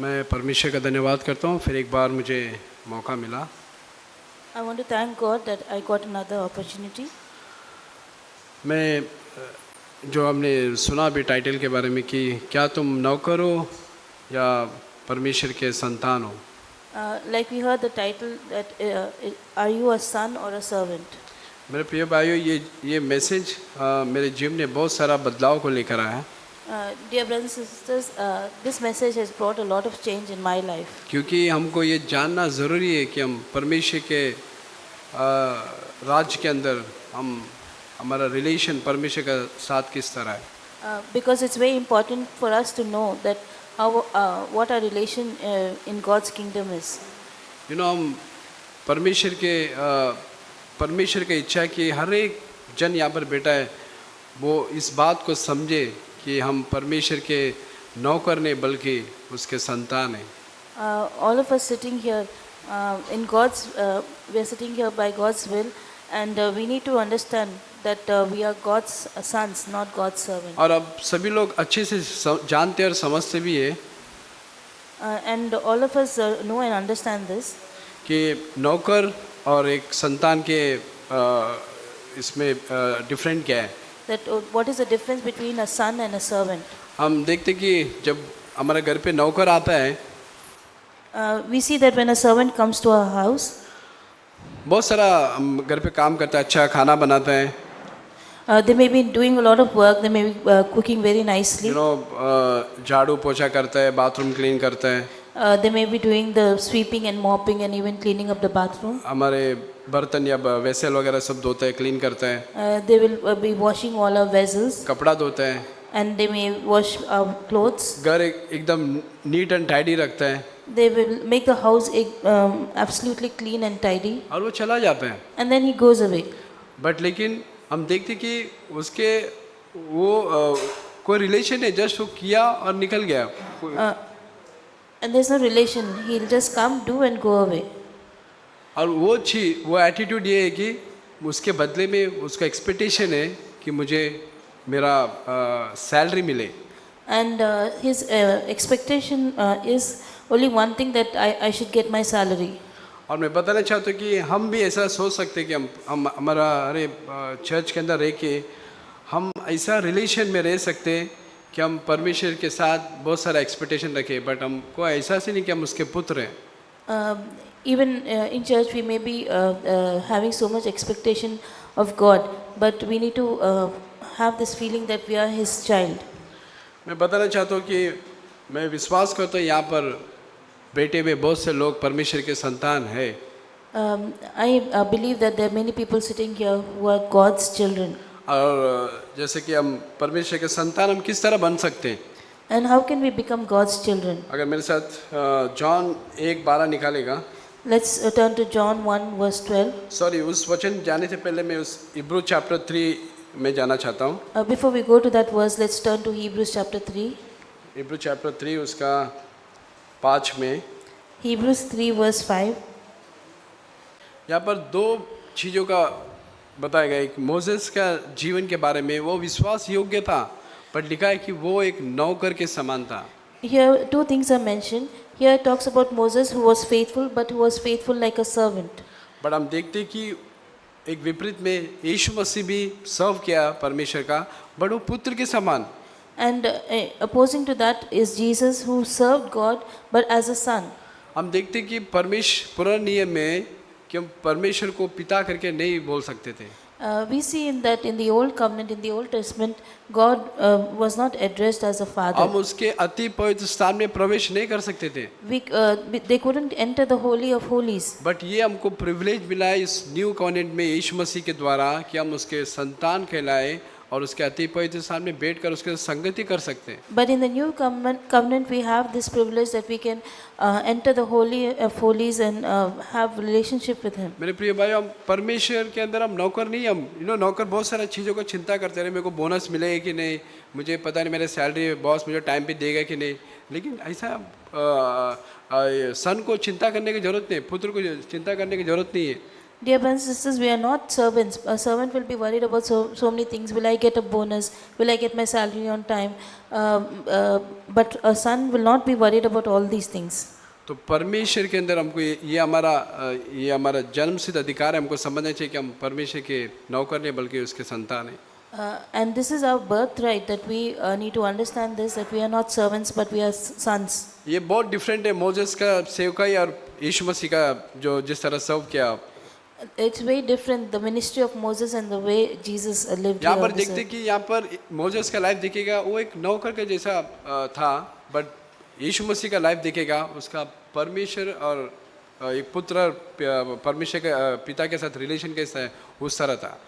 मैं परमेश्वर का धन्यवाद करता हूँ, फिर एक बार मुझे मौका मिला। I want to thank God that I got another opportunity. मैं जो हमने सुना अभी टाइटल के बारे में कि क्या तुम नौकर हो या परमेश्वर के संतान हो। Like we heard the title that are you a son or a servant? मेरे प्रिय भाइयों, ये मैसेज मेरे जीवन में बहुत सारा बदलाव को लेकर आया है। Dear brothers and sisters, this message has brought a lot of change in my life. क्योंकि हमको ये जानना ज़रूरी है कि हम परमेश्वर के राज्य के अंदर हमारा रिलेशन परमेश्वर के साथ किस तरह है। Because it's very important for us to know that how what our relation in God's kingdom is. हम परमेश्वर की इच्छा है कि हर एक जन यहाँ पर बैठा है वो इस बात को समझे कि हम परमेश्वर के नौकर नहीं बल्कि उसके संतान हैं। All of us sitting here in God's, we are sitting here by God's will, and we need to understand that we are God's sons, not God's servants. और अब सभी लोग अच्छे से जानते और समझते भी है And all of us know and understand this. कि नौकर और एक संतान के इसमें डिफरेंट क्या है। That what is the difference between a son and a servant? हम देखते कि जब हमारे घर पे नौकर आता है, We see that when a servant comes to our house, बहुत सारा हम घर पे काम करता है, अच्छा खाना बनाता है, they may be doing a lot of work, they may be cooking very nicely, झाड़ू पोछा करता है, बाथरूम क्लीन करता है, they may be doing the sweeping and mopping and even cleaning up the bathroom. हमारे बर्तन या वेसल वगैरह सब धोता है, क्लीन करता है, They will be washing all our vessels, कपड़ा धोता है, and they may wash our clothes. घर एकदम नीट एंड टाइडी रखता है, They will make the house absolutely clean and tidy, और वो चला जाता है। and then he goes away. But लेकिन हम देखते कि उसके वो कोई रिलेशन है, जस्ट वो किया और निकल गया। And there's no relation. He'll just come, do, and go away. और वो एटीट्यूड ये है कि उसके बदले में उसका एक्सपेक्टेशन है कि मुझे मेरा सैलरी मिले। And his expectation is only one thing, that I should get my salary. और मैं बताना चाहता हूँ कि हम भी ऐसा सोच सकते हैं कि हम हमारा चर्च के अंदर रह के हम ऐसा रिलेशन में रह सकते हैं कि हम परमेश्वर के साथ बहुत सारा एक्सपेक्टेशन रखें, बट हमको ऐसा से नहीं कि हम उसके पुत्र हैं। Even in church we may be having so much expectation of God, but we need to have this feeling that we are his child. मैं बताना चाहता हूँ कि मैं विश्वास करता हूँ यहाँ पर बैठे हुए बहुत से लोग परमेश्वर के संतान हैं। I believe that there are many people sitting here who are God's children. और जैसे कि हम परमेश्वर के संतान हम किस तरह बन सकते हैं। And how can we become God's children? अगर मेरे साथ जॉन 1:12 निकालेगा। Let's turn to John 1:12. Sorry, उस वचन जाने से पहले मैं उस इब्रू चैप्टर 3 में जाना चाहता हूँ। Before we go to that verse, let's turn to Hebrews chapter 3. इब्रू chapter 3 उसका 5 में Hebrews 3 verse 5. यहाँ पर दो चीज़ों का बताया गया। एक मोसेस का जीवन के बारे में, वो विश्वास योग्य था, पर लिखा है कि वो एक नौकर के समान था। Here two things are mentioned. Here it talks about Moses who was faithful, but who was faithful like a servant. But हम देखते हैं कि एक विपरीत में यीशु मसीह भी सर्व किया परमेश्वर का, बट वो पुत्र के समान। And opposing to that is Jesus who served God but as a son. हम देखते हैं कि परमेश्वर पुराने नियम में कि हम परमेश्वर को पिता करके नहीं बोल सकते थे। We see in that in the Old Covenant, in the Old Testament, God was not addressed as a हम father. उसके अति पवित्र स्थान में प्रवेश नहीं कर सकते थे। They couldn't enter the Holy of Holies. But ये हमको प्रिविलेज मिला है इस न्यू कॉन्वेंट में यीशु मसीह के द्वारा कि हम उसके संतान कहलाए और उसके अति पवित्र स्थान में बैठकर उसके साथ संगति कर सकते हैं। But in the new covenant we have this privilege that we can enter the Holy of Holies and have relationship with Him. मेरे प्रिय भाई, हम परमेश्वर के अंदर हम नौकर नहीं, हम नौकर बहुत सारा चीज़ों को चिंता करते रहे, मेरे को बोनस मिलेगा कि नहीं, मुझे पता नहीं मेरे सैलरी बॉस मुझे टाइम पे देगा कि नहीं। लेकिन ऐसा सन को चिंता करने की ज़रूरत नहीं, पुत्र को चिंता करने की ज़रूरत नहीं है। Dear brothers and sisters, we are not servants. A servant will be worried about so many things. Will I get a bonus? Will I get my salary on time? But a son will not be worried about all these things. तो परमेश्वर के अंदर हमको ये हमारा जन्मसिद्ध अधिकार है, हमको समझना चाहिए कि हम परमेश्वर के नौकर नहीं बल्कि उसके संतान हैं। And this is our birthright, that we need to understand this, that we are not servants but we are sons. ये बहुत डिफरेंट है मोजेस का सेवकाई और यीशु मसीह का जो जिस तरह सर्व किया। It's very different, the ministry of Moses and the way Jesus lived यहाँ here पर on this देखते earth. कि यहाँ पर मोजेस का लाइफ दिखेगा, वो एक नौकर के जैसा था, बट यीशु मसीह का लाइफ दिखेगा, उसका परमेश्वर और एक पुत्र परमेश्वर के पिता के साथ रिलेशन कैसा है उस तरह था।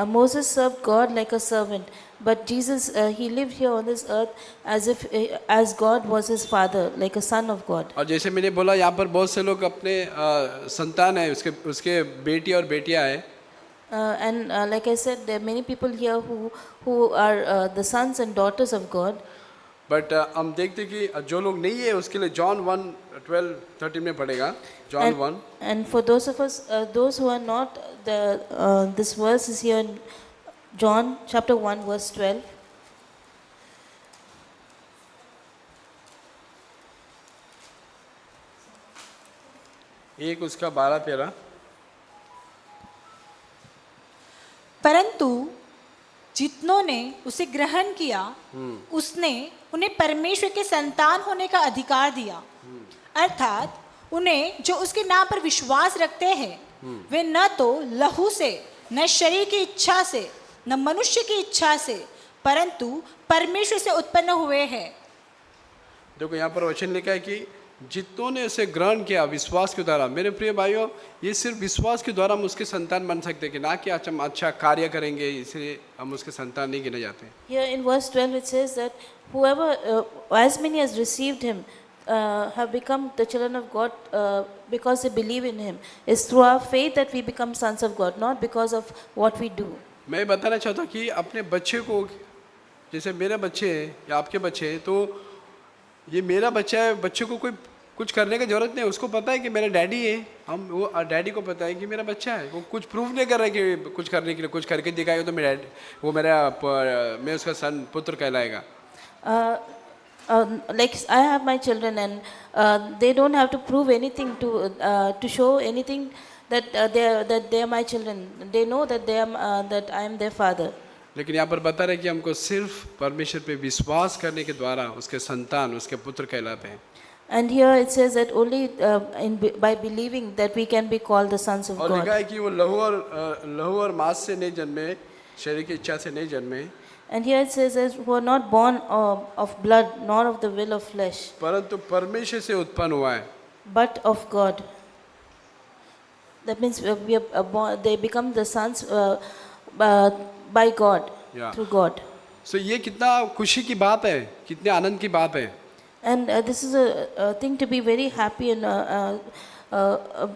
Moses served God like a servant, but Jesus he lived here on this earth as God was his father, like a son of God. और जैसे मैंने बोला यहाँ पर बहुत से लोग अपने संतान है, उसके बेटी और बेटियां हैं। And like I said, there are many people here who are the sons and daughters of God. But हम देखते कि जो लोग नहीं है उसके लिए जॉन 1:12-13 में पढ़ेगा। John 1। And for those of us, those who are not, this verse is here in John chapter 1 verse 12. एक उसका 12-13। परंतु जितनों ने उसे ग्रहण किया उसने उन्हें परमेश्वर के संतान होने का अधिकार दिया, अर्थात उन्हें जो उसके नाम पर विश्वास रखते हैं वे न तो लहू से, न शरीर की इच्छा से, न मनुष्य की इच्छा से, परंतु परमेश्वर से उत्पन्न हुए हैं। देखो यहाँ पर वचन लिखा है कि जितनों ने उसे ग्रहण किया विश्वास के द्वारा। मेरे प्रिय भाइयों, ये सिर्फ विश्वास के द्वारा हम उसके संतान बन सकते हैं कि ना कि हम अच्छा कार्य करेंगे इसलिए हम उसके संतान नहीं गिने जाते। Here in verse 12 it says that whoever, as many as received him, have become the children of God because they believe in him. It's through our faith that we become sons of God, not because of what we do. मैं बताना चाहता हूँ कि अपने बच्चे को, जैसे मेरे बच्चे हैं या आपके बच्चे हैं, तो ये मेरा बच्चा है, बच्चे को कोई कुछ करने की जरूरत नहीं है, उसको पता है कि मेरा डैडी है, वो डैडी को पता है कि मेरा बच्चा है, वो कुछ प्रूव नहीं कर रहा है कि कुछ करने के लिए, कुछ करके दिखाएगा तो मैं उसका सन पुत्र कहलाएगा। Like I have my children and they don't have to prove anything to show anything that they are my children. They know that that I am their father. लेकिन यहाँ पर बता रहे कि हमको सिर्फ परमेश्वर पे विश्वास करने के द्वारा उसके संतान, उसके पुत्र कहलाते हैं। And here it says that only by believing that we can be called the sons of और लिखा God. है कि वो लहू और मांस से नहीं जन्मे, शरीर की इच्छा से नहीं जन्मे, And here it says that who are not born of blood nor of the will of flesh, परंतु परमेश्वर से उत्पन्न हुआ है। but of God. That means they become the sons by God, Yeah. through God. सो ये कितना खुशी की बात है, कितने आनंद की बात है। And this is a thing to be very happy and a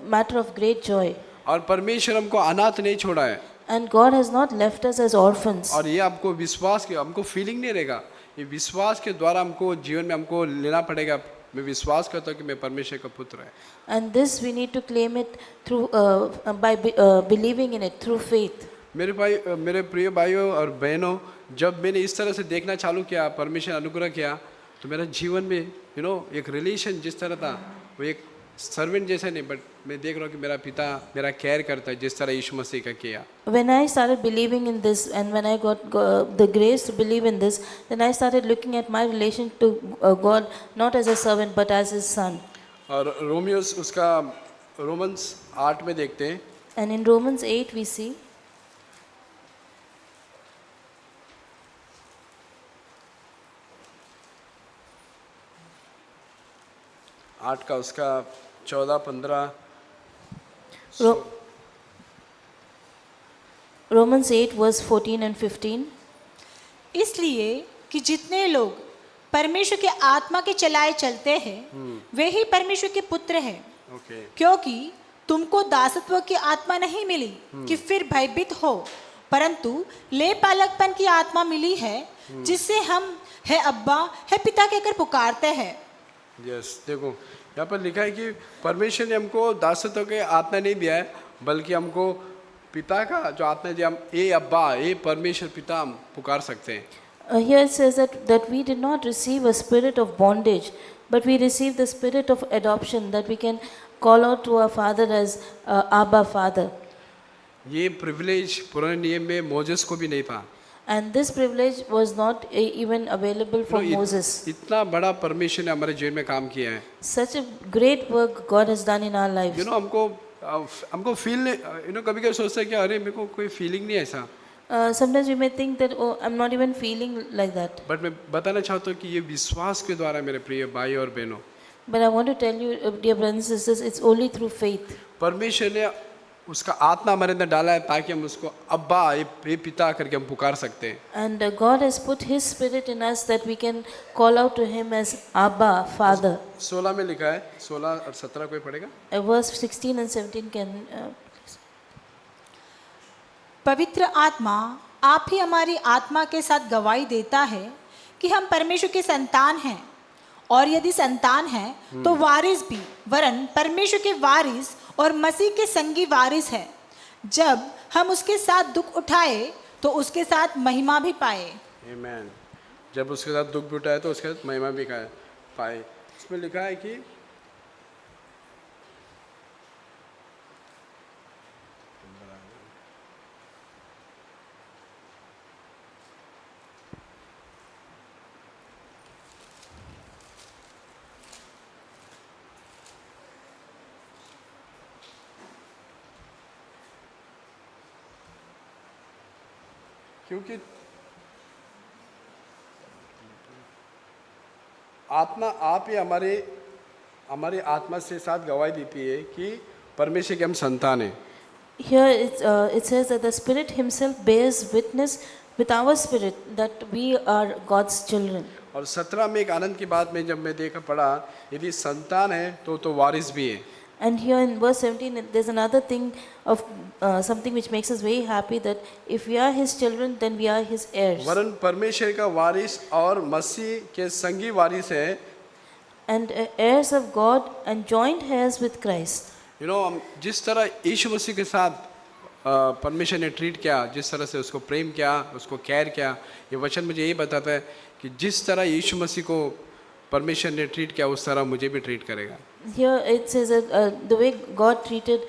matter of great joy. और परमेश्वर हमको अनाथ नहीं छोड़ा है। And God has not left us as orphans. और ये आपको विश्वास के, हमको फीलिंग नहीं रहेगा, ये विश्वास के द्वारा हमको जीवन में हमको लेना पड़ेगा। मैं विश्वास करता हूँ कि मैं परमेश्वर का पुत्र है। And this we need to claim it through by believing in it through faith. मेरे प्रिय भाइयों और बहनों, जब मैंने इस तरह से देखना चालू किया, परमेश्वर अनुग्रह किया, तो मेरा जीवन में एक रिलेशन जिस तरह था वो एक सर्वेंट जैसा नहीं, बट मैं देख रहा हूँ कि मेरा पिता मेरा केयर करता है जिस तरह यीशु मसीह का किया। When I started believing in this and when I got the grace to believe in this, then I started looking at my relation to God not as a servant but as his son. और Romans 8 में देखते हैं। And in Romans 8 we see 8 का उसका 14-15। Romans 8 verse 14 and 15. इसलिए कि जितने लोग परमेश्वर के आत्मा के चलाए चलते हैं वे ही परमेश्वर के पुत्र हैं। ओके। क्योंकि तुमको दासत्व की आत्मा नहीं मिली कि फिर भयभीत हो, परंतु ले पालकपन की आत्मा मिली है जिससे हम है अब्बा है पिता कहकर पुकारते हैं। यस, देखो यहाँ पर लिखा है कि परमेश्वर ने हमको दासत्व के आत्मा नहीं दिया है, बल्कि हमको पिता का जो आत्मा है, जो हम ए अब्बा, ए परमेश्वर पिता हम पुकार सकते हैं। Here it says that we did not receive a spirit of bondage, but we received the spirit of adoption, that we can call out to our Father as Abba, Father. ये प्रिविलेज पुराने नियम में Moses को भी नहीं था। And this privilege was not even available for Moses. इतना बड़ा परमेश्वर ने हमारे जीवन में काम किया है। Such a great work God has done in our lives. हमको फील कभी कभी सोचते हैं कि अरे मेरे को कोई फीलिंग नहीं है ऐसा। Sometimes we may think that, oh, I'm not even feeling like that. But मैं बताना चाहता हूँ कि ये विश्वास के द्वारा मेरे प्रिय भाई और बहनों, But I want to tell you, dear brothers and sisters, it's only through faith. परमेश्वर ने उसका आत्मा हमारे अंदर डाला है ताकि हम उसको अब्बा, ये पिता करके हम पुकार सकते हैं। And God has put His Spirit in us that we can call out to Him as Abba, Father. 16 में लिखा है, 16 और 17 कोई पढ़ेगा? Verse 16 and 17 can. पवित्र आत्मा आप ही हमारी आत्मा के साथ गवाही देता है कि हम परमेश्वर के संतान हैं, और यदि संतान हैं तो वारिस भी, वरन परमेश्वर के वारिस और मसीह के संगी वारिस है। जब हम उसके साथ दुख उठाए तो उसके साथ महिमा भी पाए। आमीन। जब उसके साथ दुख भी उठाए तो उसके साथ महिमा भी पाए। इसमें लिखा है कि क्योंकि आत्मा आप ही हमारे आत्मा से साथ गवाही देती है कि परमेश्वर के हम संतान हैं। Here it says that the Spirit Himself bears witness with our spirit that we are God's children. और 17 में एक आनंद की बात में जब मैं पढ़ा, यदि संतान है तो वारिस भी है। And here in verse 17, there's another thing of something which makes us very happy, that if we are His children, then we are His heirs. वरन परमेश्वर का वारिस और मसीह के संगी वारिस है। And heirs of God and joint heirs with Christ. हम जिस तरह यीशु मसीह के साथ परमेश्वर ने ट्रीट किया, जिस तरह से उसको प्रेम किया, उसको केयर किया, ये वचन मुझे यही बताता है कि जिस तरह यीशु मसीह को परमेश्वर ने ट्रीट किया उस तरह मुझे भी ट्रीट करेगा। Here it says that the way God treated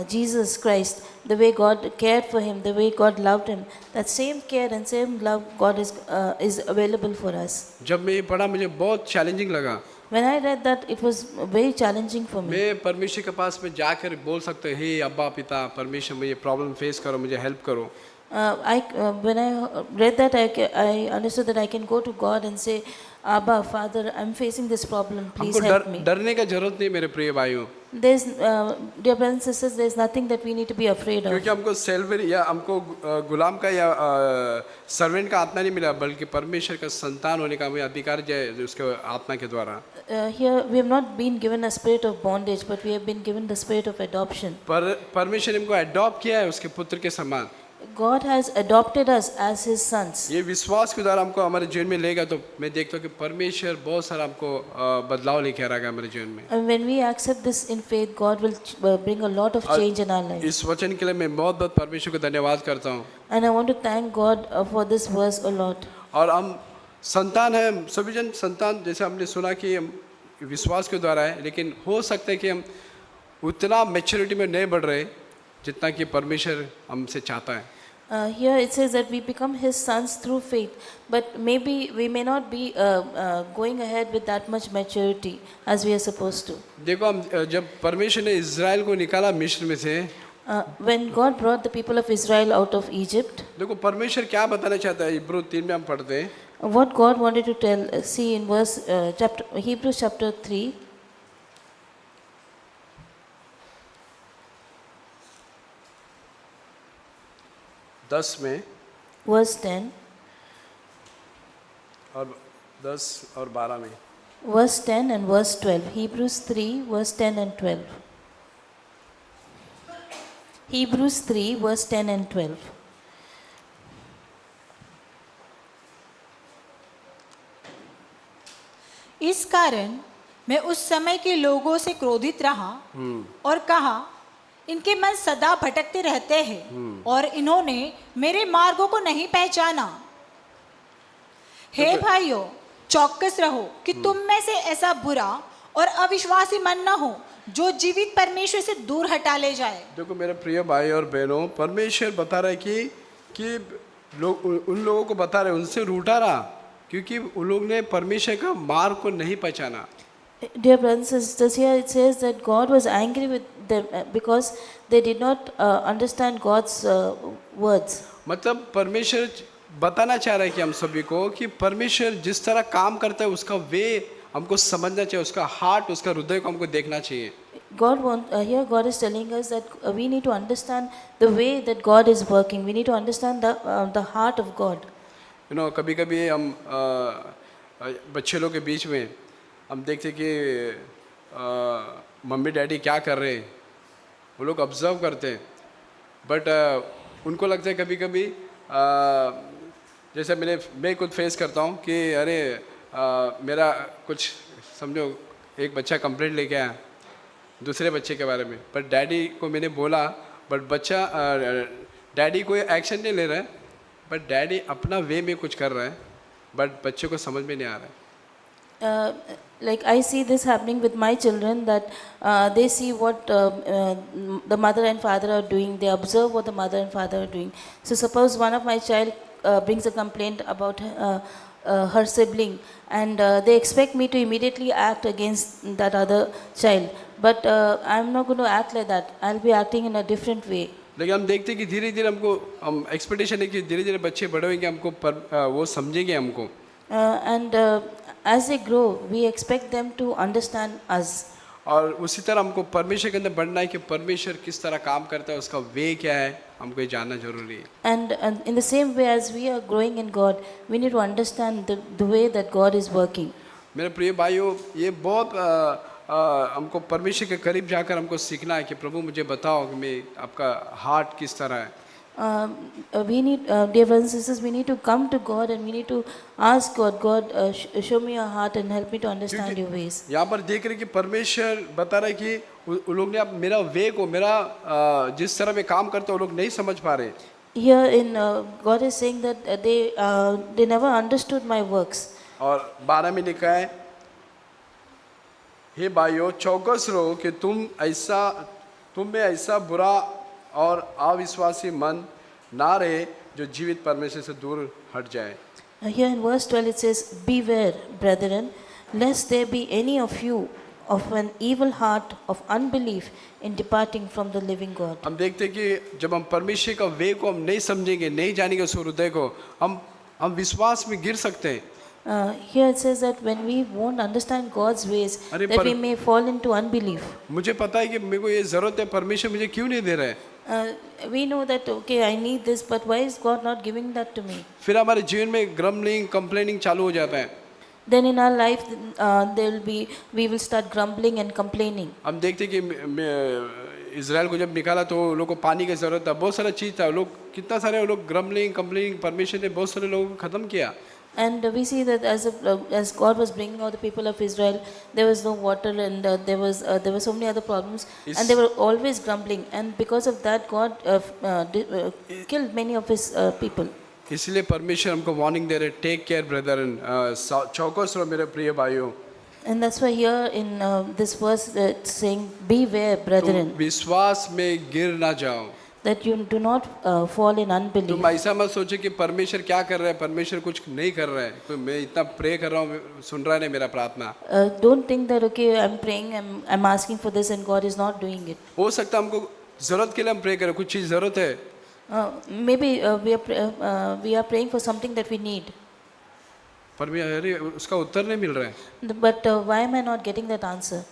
Jesus Christ, the way God cared for Him, the way God loved Him, that same care and same love God is available for us. जब मैं ये पढ़ा मुझे बहुत challenging लगा। When I read that, it was very challenging for me. मैं परमेश्वर के पास में जाकर बोल सकता हूँ, हे अब्बा पिता परमेश्वर, मुझे प्रॉब्लम फेस करो, मुझे हेल्प करो। When I read that, I understood that I can go to God and say, Abba, Father, I'm facing this problem, please help me. डरने का जरूरत नहीं मेरे प्रिय भाइयों। There's, dear brothers and sisters, there's nothing that we need to be afraid of. क्योंकि हमको silver या हमको गुलाम का या सर्वेंट का आत्मा नहीं मिला, बल्कि परमेश्वर का संतान होने का हमें अधिकार है उसके आत्मा के द्वारा। Here we have not been given a spirit of bondage, but we have been given the spirit of adoption. परमेश्वर ने हमको अडॉप्ट किया है उसके पुत्र के समान। God has adopted us as His sons. ये विश्वास के द्वारा हमको हमारे जीवन में लेगा तो मैं देखता हूँ कि परमेश्वर बहुत सारा हमको बदलाव लेके आ रहा है हमारे जीवन में। And when we accept this in faith, God will bring a lot of change in our life. इस वचन के लिए मैं बहुत बहुत परमेश्वर को धन्यवाद करता हूँ। And I want to thank God for this verse a lot. और हम संतान हैं, सभी जन संतान, जैसे हमने सुना कि हम विश्वास के द्वारा है, लेकिन हो सकता है कि हम उतना मैच्योरिटी में नहीं बढ़ रहे जितना कि परमेश्वर हमसे चाहता है। Here it says that we become His sons through faith, but maybe we may not be going ahead with that much maturity as we are supposed to. देखो हम जब परमेश्वर ने इज़राइल को निकाला मिस्र में से, when God brought the people of Israel out of Egypt, देखो परमेश्वर क्या बताना चाहता है, इब्रू 3 में हम पढ़ते हैं। what God wanted to tell, see in verse Hebrews chapter 3. दस में verse 10, और 10 और 12 में, verse 10 and verse 12. Hebrews 3 verse 10 and 12. Hebrews 3 verse 10 and 12. इस कारण मैं उस समय के लोगों से क्रोधित रहा और कहा, इनके मन सदा भटकते रहते हैं और इन्होंने मेरे मार्गों को नहीं पहचाना। हे भाइयों, चौकस रहो कि तुम में से ऐसा बुरा और अविश्वासी मन न हो जो जीवित परमेश्वर से दूर हटा ले जाए। देखो मेरे प्रिय भाई और बहनों, परमेश्वर बता रहा है कि लोग उन लोगों को बता रहे उनसे रूठा रहा क्योंकि उन लोग ने परमेश्वर का मार्ग को नहीं पहचाना। Dear brothers and sisters, here it says that God was angry with them because they did not understand God's words. मतलब परमेश्वर बताना चाह रहा है कि हम सभी को कि परमेश्वर जिस तरह काम करता है उसका वे हमको समझना चाहिए, उसका हार्ट, उसका हृदय को हमको देखना चाहिए। Here God is telling us that we need to understand the way that God is working. We need to understand the heart of God. कभी कभी हम बच्चे लोग के बीच में हम देखते कि मम्मी डैडी क्या कर रहे हैं, वो लोग ऑब्जर्व करते हैं, बट उनको लगता है कभी कभी जैसे मैं खुद फेस करता हूँ कि अरे मेरा कुछ समझो एक बच्चा कंप्लेंट लेके आया दूसरे बच्चे के बारे में, बट डैडी को मैंने बोला, बट बच्चा डैडी कोई एक्शन नहीं ले रहा है, बट डैडी अपना वे में कुछ कर रहा है, बट बच्चे को समझ में नहीं आ रहा है। Like I see this happening with my children, that they see what the mother and father are doing. They observe what the mother and father are doing. So suppose one of my child brings a complaint about her sibling, and they expect me to immediately act against that other child. But I'm not going to act like that. I'll be acting in a different way. लेकिन हम देखते हैं कि धीरे धीरे हम expectation है कि धीरे धीरे बच्चे बड़े होंगे, वो समझेंगे हमको। And as they grow, we expect them to understand us. और उसी तरह हमको परमेश्वर के अंदर बढ़ना है कि परमेश्वर किस तरह काम करता है, उसका वे क्या है, हमको ये जानना जरूरी है। And in the same way as we are growing in God, we need to understand the way that God is working. मेरे प्रिय भाइयों, ये बहुत हमको परमेश्वर के करीब जाकर हमको सीखना है कि प्रभु मुझे बताओ कि मैं आपका हार्ट किस तरह है। We need, dear brothers and sisters, we need to come to God and we need to ask God, show me your heart and help me to understand your ways. यहाँ पर देख रहे कि परमेश्वर बता रहा है कि उन लोग ने अब मेरा वे को, मेरा जिस तरह मैं काम करता हूँ वो लोग नहीं समझ पा रहे। Here in God is saying that they never understood my works. और 12 में लिखा है, हे भाइयों चौकस रहो कि तुम में ऐसा बुरा और अविश्वासी मन ना रहे जो जीवित परमेश्वर से दूर हट जाए। Here in verse 12 it says, beware, brethren, lest there be any of you of an evil heart of unbelief in departing from the living God. हम देखते हैं कि जब हम परमेश्वर का वे को हम नहीं समझेंगे, नहीं जानेंगे उस हृदय को, हम विश्वास में गिर सकते हैं। Here it says that when we won't understand God's ways, that we may fall into unbelief. मुझे पता है कि मेरे को ये जरूरत है, परमेश्वर मुझे क्यों नहीं दे रहा है? We know that okay, I need this, but why is God not giving that to me? फिर हमारे जीवन में ग्रम्बलिंग, कंप्लेनिंग चालू हो जाता है। Then in our life we will start grumbling and complaining. हम देखते हैं कि इज़राइल को जब निकाला तो लोगों को पानी की ज़रूरत था, बहुत सारा चीज़ था, लोग कितना सारे लोग ग्रम्बलिंग, कंप्लेनिंग, परमेश्वर ने बहुत सारे लोगों को ख़त्म किया। And we see that as God was bringing out the people of Israel, there was no water and there were so many other problems, and they were always grumbling, and because of that God killed many of his people. इसलिए परमेश्वर हमको warning दे रहे, take care Brethren, चौकस रहो मेरे प्रिय भाइयों। And that's why here in this verse it's saying, beware, brethren, विश्वास में गिर ना जाओ, that you do not fall in unbelief. तुम ऐसा मत सोचो कि परमेश्वर क्या कर रहा है, परमेश्वर कुछ नहीं कर रहा है, तो मैं इतना प्रे कर रहा हूँ, सुन रहा है नहीं मेरा प्रार्थना। Don't think that okay, I'm praying, I'm asking for this and God is not doing it. हो सकता है हमको जरूरत के लिए हम प्रे करें, कुछ चीज़ जरूरत है। Maybe we are praying for something that we need. पर अरे उसका उत्तर नहीं मिल रहा है। But why am I not getting that answer?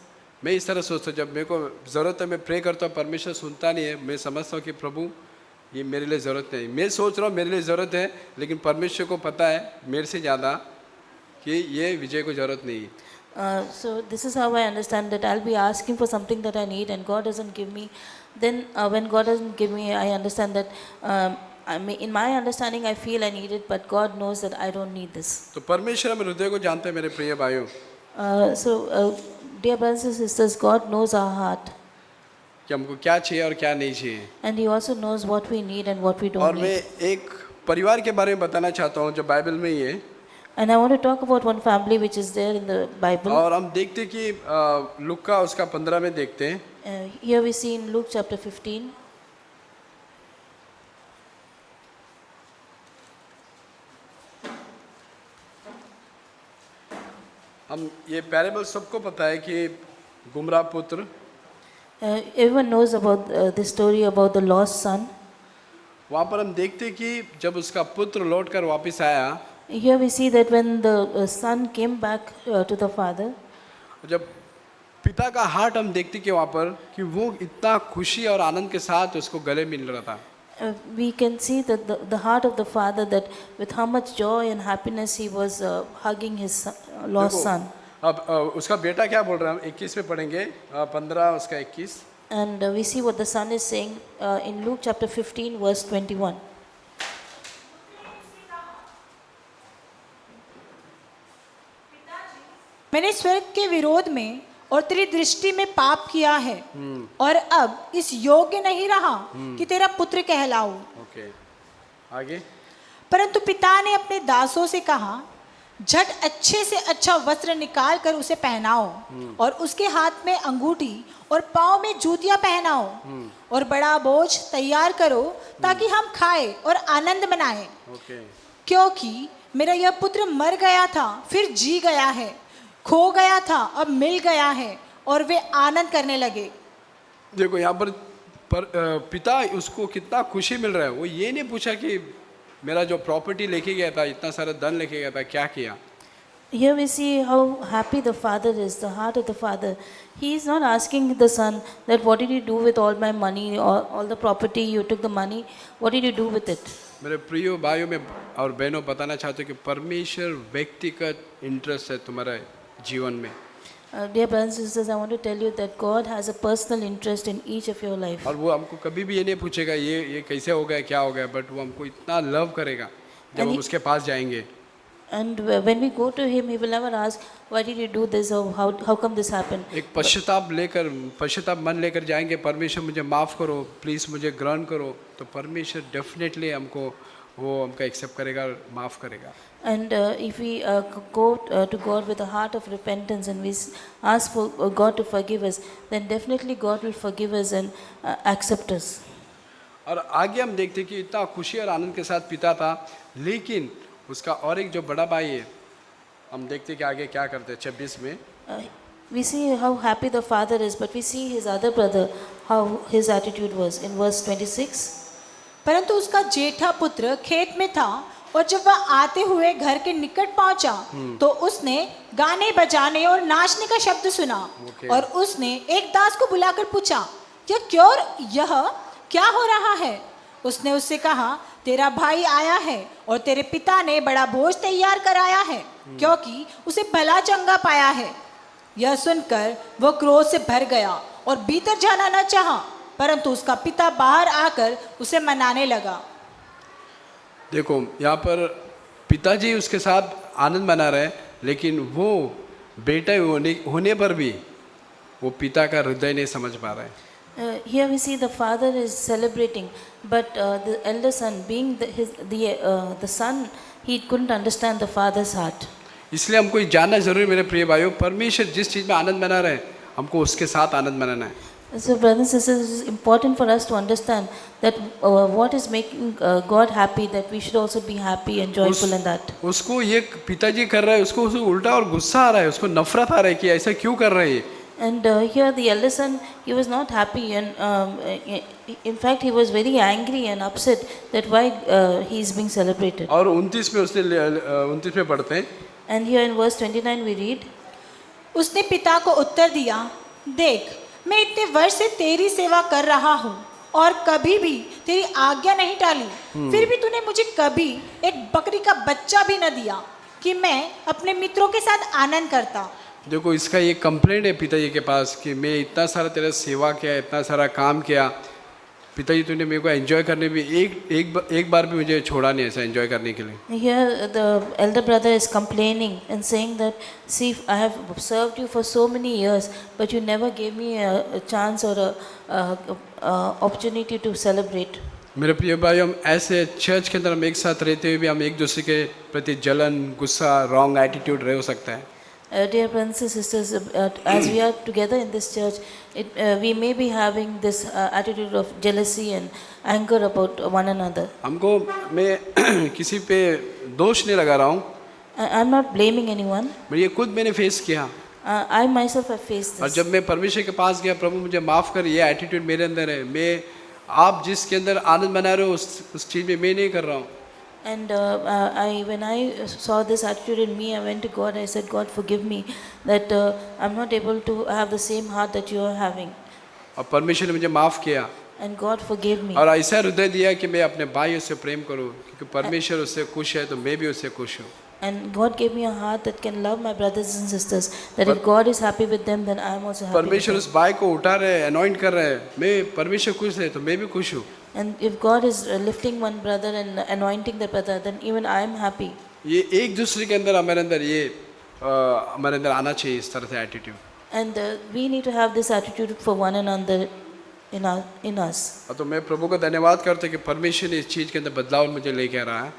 मैं इस तरह सोचता हूँ, जब मेरे को ज़रूरत है मैं प्रे करता हूँ, परमेश्वर सुनता नहीं है, मैं समझता हूँ कि प्रभु ये मेरे लिए ज़रूरत नहीं, मैं सोच रहा हूँ मेरे लिए ज़रूरत है, लेकिन परमेश्वर को पता है मेरे से ज़्यादा कि ये विजय को ज़रूरत नहीं है। So this is how I understand that I'll be asking for something that I need and God doesn't give me. Then when God doesn't give me, I understand that in my understanding I feel I need it, but God knows that I don't need this. तो परमेश्वर हम हृदय को जानते हैं मेरे प्रिय भाइयों। So dear brothers and sisters, God knows our heart. कि हमको क्या चाहिए और क्या नहीं चाहिए। And He also knows what we need and what we और don't मैं need. एक परिवार के बारे में बताना चाहता हूँ जो बाइबल में ही है। And I want to talk about one family which is there in the Bible. और हम देखते कि लुका उसका 15 में देखते हैं। Here we see in Luke chapter 15. हम ये पैराबल सबको पता है कि गुमराह पुत्र, Everyone knows about the story about the lost son. वहाँ पर हम देखते हैं कि जब उसका पुत्र लौट कर वापस आया, Here we see that when the son came back to the father, जब पिता का हार्ट हम देखते कि वहाँ पर कि वो इतना खुशी और आनंद के साथ उसको गले मिल रहा था। we can see that the heart of the father, that with how much joy and happiness he was hugging his lost देखो, son. अब उसका बेटा क्या बोल रहा है, हम 21 में पढ़ेंगे, 15 उसका 21। And we see what the son is saying in Luke chapter 15 verse 21. मैंने स्वर्ग के विरोध में और तेरी दृष्टि में पाप किया है और अब इस योग्य नहीं रहा कि तेरा पुत्र कहलाऊं। ओके, आगे। परंतु पिता ने अपने दासों से कहा, झट अच्छे से अच्छा वस्त्र निकाल कर उसे पहनाओ और उसके हाथ में अंगूठी और पाँव में जूतियां पहनाओ और बड़ा भोज तैयार करो ताकि हम खाएं और आनंद मनाएं। ओके, क्योंकि मेरा यह पुत्र मर गया था फिर जी गया है, खो गया था अब मिल गया है, और वे आनंद करने लगे। देखो यहाँ पर पिता उसको कितना खुशी मिल रहा है। वो ये नहीं पूछा कि मेरा जो प्रॉपर्टी लेके गया था, इतना सारा धन लेके गया था, क्या किया। Here we see how happy the father is, the heart of the father. He is not asking the son that what did you do with all my money, or all the property you took the money, what did you do with it? मेरे प्रिय भाइयों में और बहनों बताना चाहते हो कि परमेश्वर व्यक्तिगत इंटरेस्ट है तुम्हारे जीवन में। Dear brothers and sisters, I want to tell you that God has a personal interest in each of your life. और वो हमको कभी भी ये नहीं पूछेगा ये कैसे हो गया, क्या हो गया, बट वो हमको इतना लव करेगा जब हम उसके पास जाएंगे। And when we go to Him, He will never ask, why did you do this, or how come this happened? एक पश्चाताप मन लेकर जाएंगे, परमेश्वर मुझे माफ़ करो, प्लीज़ मुझे ग्रहण करो, तो परमेश्वर डेफिनेटली हमका एक्सेप्ट करेगा, माफ़ करेगा। And if we go to God with a heart of repentance and we ask for God to forgive us, then definitely God will forgive us and accept us. और आगे हम देखते कि इतना खुशी और आनंद के साथ पिता था, लेकिन उसका और एक जो बड़ा भाई है, हम देखते कि आगे क्या करते हैं 26 में। We see how happy the father is, but we see his other brother, how his attitude was in verse 26. परंतु उसका जेठा पुत्र खेत में था, और जब वह आते हुए घर के निकट पहुंचा तो उसने गाने बजाने और नाचने का शब्द सुना। और उसने एक दास को बुलाकर पूछा, यह क्या हो रहा है? उसने उससे कहा, तेरा भाई आया है और तेरे पिता ने बड़ा भोज तैयार कराया है, क्योंकि उसे भला चंगा पाया है। यह सुनकर वह क्रोध से भर गया और भीतर जाना न चाहा, परंतु उसका पिता बाहर आकर उसे मनाने लगा। देखो यहाँ पर पिताजी उसके साथ आनंद मना रहे हैं, लेकिन वो बेटा होने पर भी वो पिता का हृदय नहीं समझ पा रहा है। Here we see the father is celebrating, but the elder son, being the son, he couldn't understand the father's heart. इसलिए हमको ये जानना जरूरी है मेरे प्रिय भाइयों, परमेश्वर जिस चीज़ में आनंद मना रहे हैं हमको उसके साथ आनंद मनाना है। So brothers and sisters, it is important for us to understand that what is making God happy, that we should also be happy and joyful in that. उसको ये पिताजी कर रहा है, उसको उल्टा और गुस्सा आ रहा है, उसको नफरत आ रहा है कि ऐसा क्यों कर रहे हैं। And here the elder son, he was not happy, and in fact he was very angry and upset that why he is being celebrated. और 29 में पढ़ते हैं। And here in verse 29 we read, उसने पिता को उत्तर दिया, देख मैं इतने वर्ष से तेरी सेवा कर रहा हूँ और कभी भी तेरी आज्ञा नहीं टाली, फिर भी तूने मुझे कभी एक बकरी का बच्चा भी न दिया कि मैं अपने मित्रों के साथ आनंद करता। देखो इसका ये कंप्लेंट है पिताजी के पास कि मैं इतना सारा तेरा सेवा किया, इतना सारा काम किया, पिताजी तूने मेरे को एंजॉय करने भी एक बार भी मुझे छोड़ा नहीं ऐसा एंजॉय करने के लिए। Here, the elder brother is complaining and saying that, see, I have served you for so many years, but you never gave me a chance or a opportunity to celebrate. मेरे प्रिय भाई, हम ऐसे church के अंदर हम एक साथ रहते हुए भी हम एक दूसरे के प्रति जलन, गुस्सा, रॉन्ग एटीट्यूड रह हो सकता है। Dear brothers and sisters, as we are together in this church, we may be having this attitude of jealousy and anger about one another. हमको मैं किसी पे दोष नहीं लगा रहा हूँ, I'm not blaming anyone. मैं ये खुद मैंने फेस किया। I myself have faced और this. जब मैं परमेश्वर के पास गया, प्रभु मुझे माफ़ कर, ये एटीट्यूड मेरे अंदर है, मैं आप जिसके अंदर आनंद मना रहे हो उस चीज़ में मैं नहीं कर रहा हूँ। And when I saw this attitude in me, I went to God. I said, God, forgive me that I'm not able to have the same heart that you are having. और परमेश्वर ने मुझे माफ़ किया And God forgave me. और ऐसा हृदय दिया कि मैं अपने भाइयों से प्रेम करूं, क्योंकि परमेश्वर उससे खुश है तो मैं भी उससे खुश हूँ। And God gave me a heart that can love my brothers and sisters. That if God is happy with them, then I am also happy with परमेश्वर them. उस भाई को उठा रहे, अनॉइंट कर रहे हैं, मैं परमेश्वर खुश है तो मैं भी खुश हूँ। And if God is lifting one brother and anointing the brother, then even I am happy. ये एक दूसरे के अंदर हमारे अंदर ये हमारे अंदर आना चाहिए इस तरह से attitude. And we need to have this attitude for one another in us. तो मैं प्रभु को धन्यवाद करता हूँ कि परमेश्वर ने इस चीज़ के अंदर बदलाव मुझे लेके आ रहा है।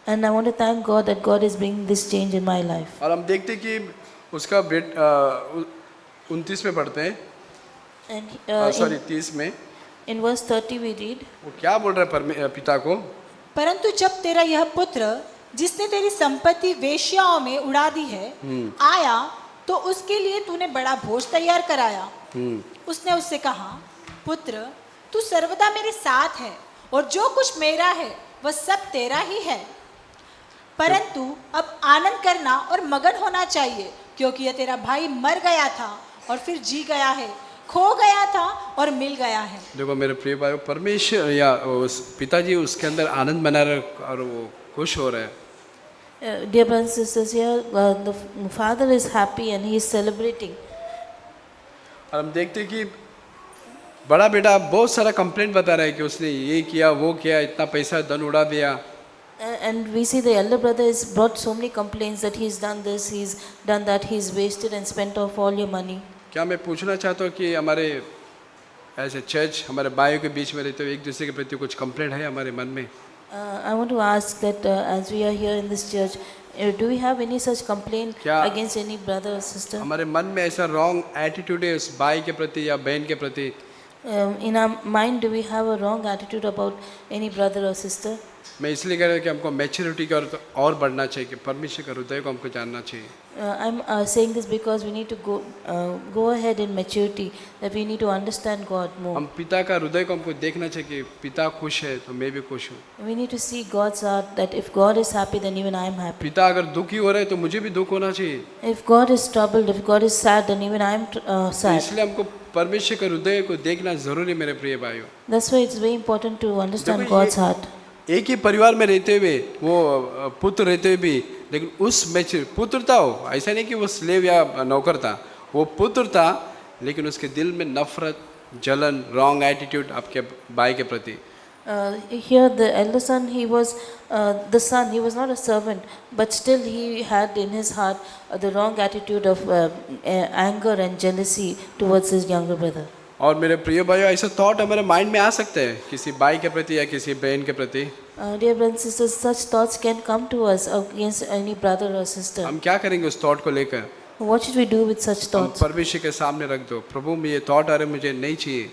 And I want to thank God that God is bringing this change in my life. और हम देखते हैं कि उसका 29 में पढ़ते हैं, And सॉरी 30 में, in verse 30 we read, वो क्या बोल रहा है पिता को? परंतु जब तेरा यह पुत्र जिसने तेरी संपत्ति वेश्याओं में उड़ा दी है आया, तो उसके लिए तूने बड़ा भोज तैयार कराया। उसने उससे कहा, पुत्र, तू सर्वदा मेरे साथ है और जो कुछ मेरा है वह सब तेरा ही है, परंतु अब आनंद करना और मगन होना चाहिए, क्योंकि यह तेरा भाई मर गया था और फिर जी गया है, खो गया था और मिल गया है। देखो मेरे प्रिय भाई, परमेश्वर या उस पिताजी उसके अंदर आनंद मना रहे और वो खुश हो रहे हैं। dear brothers and sisters, here the father is happy and he is celebrating. और हम देखते हैं कि बड़ा बेटा बहुत सारा कंप्लेंट बता रहा है कि उसने ये किया, वो किया, इतना पैसा धन उड़ा दिया। And we see the elder brother has brought so many complaints that he's done this, he's done that, he's wasted and spent off all your money. क्या मैं पूछना चाहता हूँ कि हमारे ऐसे चर्च हमारे भाइयों के बीच में रहते हुए एक दूसरे के प्रति कुछ कंप्लेंट है हमारे मन में? I want to ask that as we are here in this church, do we have any such complaint क्या against any brother or sister? हमारे मन में ऐसा रॉन्ग एटीट्यूड है उस भाई के प्रति या बहन के प्रति? In our mind, do we have a wrong attitude about any brother or sister? मैं इसलिए कह रहा हूँ कि हमको मैच्योरिटी की और बढ़ना चाहिए कि परमेश्वर का हृदय को हमको जानना चाहिए। I'm saying this because we need to go ahead in maturity, that we need to understand God more. हम पिता का हृदय को हमको देखना चाहिए कि पिता खुश है तो मैं भी खुश हूँ। We need to see God's heart, that if God is happy, then even I am happy. पिता अगर दुखी हो रहे हैं तो मुझे भी दुख होना चाहिए। If God is troubled, if God is sad, then even I am sad. इसलिए हमको परमेश्वर के हृदय को देखना जरूरी मेरे प्रिय भाइयों। That's why it's very important to understand देखो, God's heart. एक ही परिवार में रहते हुए वो पुत्र रहते हुए भी, लेकिन उस मैच्योर पुत्र था, वो ऐसा नहीं कि वो स्लेव या नौकर था, वो पुत्र था, लेकिन उसके दिल में नफरत, जलन, रॉन्ग एटीट्यूड आपके भाई के प्रति। Here the elder son, he was the son, he was not a servant, but still he had in his heart the wrong attitude of anger and jealousy towards his younger brother. और मेरे प्रिय भाइयों, ऐसा thought हमारे mind में आ सकते हैं किसी भाई के प्रति या किसी बहन के प्रति। Dear brothers and sisters, such thoughts can come to us against any brother or sister. हम क्या करेंगे उस थॉट को लेकर? What should we do with such हम thoughts? परमेश्वर के सामने रख दो, प्रभु में ये थॉट आ रहे मुझे नहीं चाहिए।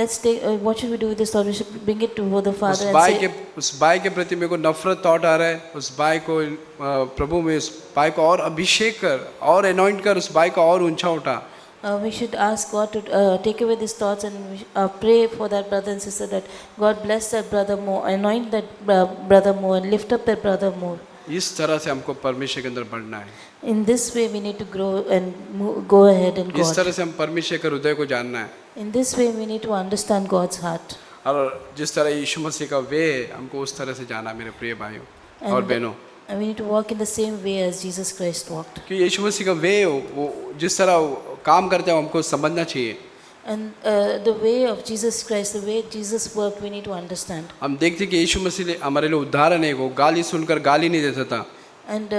Let's take. What should we do with this thought? We should bring it to the Father and say, उस भाई के प्रति मेरे को नफरत थॉट आ रहा है, उस भाई को प्रभु में उस भाई को और अभिषेक कर और अनॉइंट कर, उस भाई को और ऊंचा उठा। we should ask God to take away these thoughts and we pray for that brother and sister, that God bless that brother more, anoint that brother more and lift up that brother more. इस तरह से हमको परमेश्वर के अंदर बढ़ना है। In this way we need to grow and go ahead in इस God. तरह से हम परमेश्वर के हृदय को जानना है। In this way we need to understand God's heart. और जिस तरह यीशु मसीह का वे है, हमको उस तरह से जाना मेरे प्रिय भाइयों और बहनों। And we need to walk in the same way as Jesus Christ walked. कि यीशु मसीह का वे वो जिस तरह काम करते हैं हमको समझना चाहिए। And the way of Jesus Christ, the way Jesus worked, we need to understand. हम देखते कि यीशु मसीह हमारे लिए उदाहरण है, वो गाली सुनकर गाली नहीं देता था, And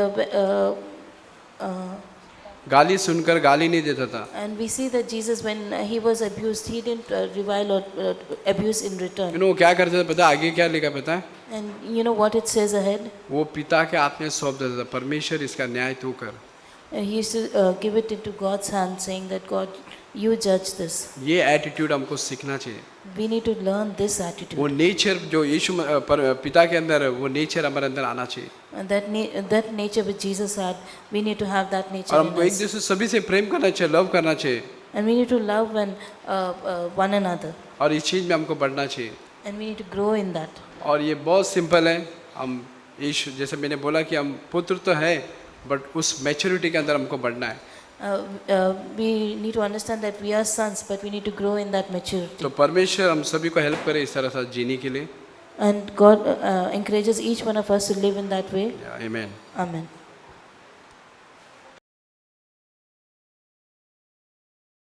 गाली सुनकर गाली नहीं देता था. and we see that Jesus, when he was abused, he didn't revile or abuse in return. वो क्या करता था पता है? आगे क्या लिखा पता है? And you know what it says ahead? वो पिता के हाथ में सौंप देता था, परमेश्वर इसका न्याय तू कर. He used to give it into God's hand, saying that God, you judge this. ये एटीट्यूड हमको सीखना चाहिए. We need to learn this वो attitude. नेचर जो यीशु पिता के अंदर है, वो नेचर हमारे अंदर आना चाहिए. And that nature which Jesus had, we need to have that nature और in हमको एक us. दूसरे सभी से प्रेम करना चाहिए, लव करना चाहिए. And we need to love one another. और इस चीज़ में हमको बढ़ना चाहिए. And we need to grow in that. और ये बहुत सिंपल है. हम यीशु जैसे मैंने बोला कि हम पुत्र तो है, बट उस मैच्योरिटी के अंदर हमको बढ़ना है. We need to understand that we are sons, but we need to grow in that maturity. तो परमेश्वर हम सभी को हेल्प करे इस तरह से जीने के लिए. And God encourages each one of us to live in that way. आमीन. Amen.